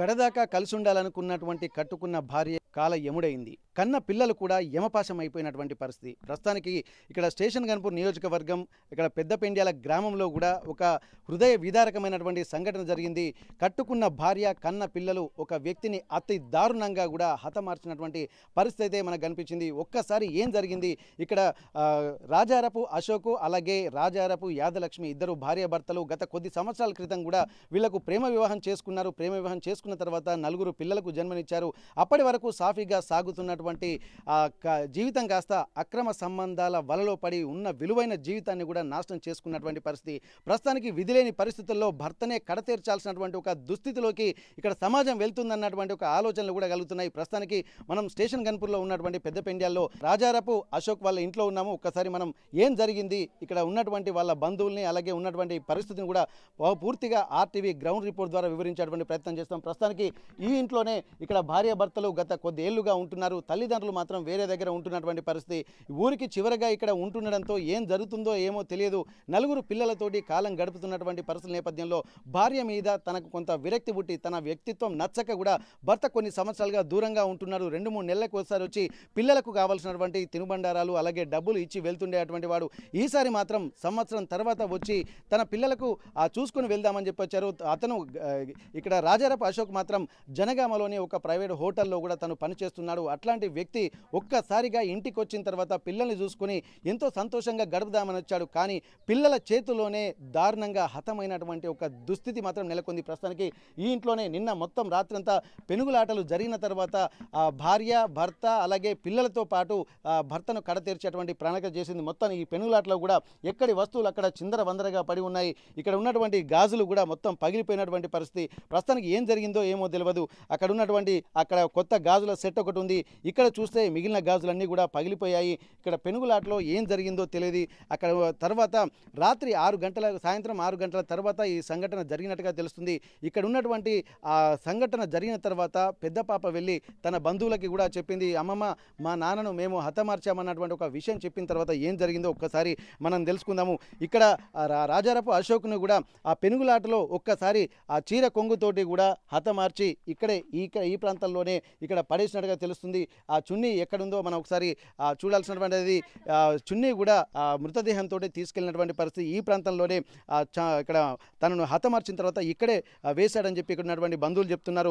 కడదాకా కలిసుండాలనుకున్నటువంటి కట్టుకున్న భార్య కాల యముడైంది. కన్న పిల్లలు కూడా యమపాశం అయిపోయినటువంటి పరిస్థితి. ప్రస్తుతానికి ఇక్కడ స్టేషన్ గన్పూర్ నియోజకవర్గం ఇక్కడ పెద్దపెండ్యాల గ్రామంలో కూడా ఒక హృదయ విదారకమైనటువంటి సంఘటన జరిగింది. కట్టుకున్న భార్య, కన్న పిల్లలు ఒక వ్యక్తిని అతి దారుణంగా కూడా హతమార్చినటువంటి పరిస్థితి అయితే మనకు కనిపించింది. ఒక్కసారి ఏం జరిగింది ఇక్కడ? రాజారపు అశోక్ అలాగే రాజారపు యాదలక్ష్మి ఇద్దరు భార్యాభర్తలు గత కొద్ది సంవత్సరాల క్రితం కూడా వీళ్లకు ప్రేమ వివాహం చేసుకున్నారు. ప్రేమ వివాహం చేసుకున్న తర్వాత 4 పిల్లలకు జన్మనిచ్చారు. అప్పటి వరకు సాఫీగా సాగుతున్నటువంటి జీవితం కాస్త అక్రమ సంబంధాల వలలో పడి ఉన్న విలువైన జీవితాన్ని కూడా నాశనం చేసుకున్నటువంటి పరిస్థితి. ప్రస్తుతానికి విధిలేని పరిస్థితుల్లో భర్తనే కడతీర్చాల్సినటువంటి ఒక దుస్థితిలోకి ఇక్కడ సమాజం వెళ్తుందన్నటువంటి ఒక ఆలోచనలు కూడా కలుగుతున్నాయి. ప్రస్తుతానికి మనం స్టేషన్ గన్పూర్లో ఉన్నటువంటి పెద్దపెండ్యాల్లో రాజారపు అశోక్ వాళ్ళ ఇంట్లో ఉన్నాము. ఒక్కసారి మనం ఏం జరిగింది ఇక్కడ ఉన్నటువంటి వాళ్ళ బంధువుల్ని అలాగే ఉన్నటువంటి పరిస్థితిని కూడా పూర్తిగా ఆర్టీవీ గ్రౌండ్ రిపోర్ట్ ద్వారా వివరించేటువంటి ప్రయత్నం చేస్తాం. ప్రస్తుతానికి ఈ ఇంట్లోనే ఇక్కడ భార్యాభర్తలు గత కొద్ది ఏళ్లుగా ఉంటున్నారు. తల్లిదండ్రులు మాత్రం వేరే దగ్గర ఉంటున్నటువంటి పరిస్థితి. ఊరికి చివరగా ఇక్కడ ఉంటుండడంతో ఏం జరుగుతుందో ఏమో తెలియదు. 4 పిల్లలతోటి కాలం గడుపుతున్నటువంటి పరిస్థితుల నేపథ్యంలో భార్య మీద తనకు కొంత విరక్తి పుట్టి తన వ్యక్తిత్వం నచ్చక కూడా భర్త కొన్ని సంవత్సరాలుగా దూరంగా ఉంటున్నారు. 2-3 నెలలకు ఒకసారి వచ్చి పిల్లలకు కావాల్సినటువంటి తినుబండారాలు అలాగే డబ్బులు ఇచ్చి వెళ్తుండేటువంటి వాడు ఈసారి మాత్రం సంవత్సరం తర్వాత వచ్చి తన పిల్లలకు చూసుకుని వెళ్దామని చెప్పి వచ్చారు. అతను ఇక్కడ రాజారపు అశోక్ మాత్రం జనగామలోని ఒక ప్రైవేట్ హోటల్లో కూడా తను పనిచేస్తున్నాడు. అట్లాంటి వ్యక్తి ఒక్కసారిగా ఇంటికి వచ్చిన తర్వాత పిల్లల్ని చూసుకుని ఎంతో సంతోషంగా గడుపుదామని వచ్చాడు. కానీ పిల్లల చేతుల్లోనే దారుణంగా హతమైనటువంటి ఒక దుస్థితి మాత్రం నెలకొంది. ప్రస్తుతానికి ఈ ఇంట్లోనే నిన్న మొత్తం రాత్రంతా పెనుగులాటలు జరిగిన తర్వాత భార్య, భర్త అలాగే పిల్లలతో పాటు భర్తను కడతీర్చేటువంటి ప్రణాళిక చేసింది. మొత్తం ఈ పెనుగులాటలో కూడా ఎక్కడి వస్తువులు అక్కడ చిందర వందరగా పడి ఉన్నాయి. ఇక్కడ ఉన్నటువంటి గాజులు కూడా మొత్తం పగిలిపోయినటువంటి పరిస్థితి. ప్రస్తుతానికి ఏం జరిగిందో ఏమో తెలియదు. అక్కడ కొత్త గాజుల సెట్ ఒకటి ఉంది. ఇక్కడ చూస్తే మిగిలిన గాజులన్నీ కూడా పగిలిపోయాయి. ఇక్కడ పెనుగులాటలో ఏం జరిగిందో తెలియదు. అక్కడ తర్వాత రాత్రి సాయంత్రం 6 గంటల తర్వాత ఈ సంఘటన జరిగినట్టుగా తెలుస్తుంది. ఇక్కడ ఉన్నటువంటి ఆ సంఘటన జరిగిన తర్వాత పెద్ద పాప వెళ్ళి తన బంధువులకి కూడా చెప్పింది. అమ్మమ్మ, మా నాన్నను మేము హతమార్చామన్నటువంటి ఒక విషయం చెప్పిన తర్వాత ఏం జరిగిందో ఒక్కసారి మనం తెలుసుకుందాము. ఇక్కడ రాజారపు అశోక్ను కూడా ఆ పెనుగులాటలో ఒక్కసారి ఆ చీర కొంగుతోటి కూడా హతమార్చి ఇక్కడే ఈ ప్రాంతంలోనే ఇక్కడ పడేసినట్టుగా తెలుస్తుంది. ఆ చున్నీ ఎక్కడుందో మనం ఒకసారి చూడాల్సినటువంటిది. చున్నీ కూడా మృతదేహంతో తీసుకెళ్ళినటువంటి పరిస్థితి. ఈ ప్రాంతంలోనే ఇక్కడ తనను హతమార్చిన తర్వాత ఇక్కడే వేశాడని చెప్పి ఇక్కడ ఉన్నటువంటి బంధువులు చెప్తున్నారు.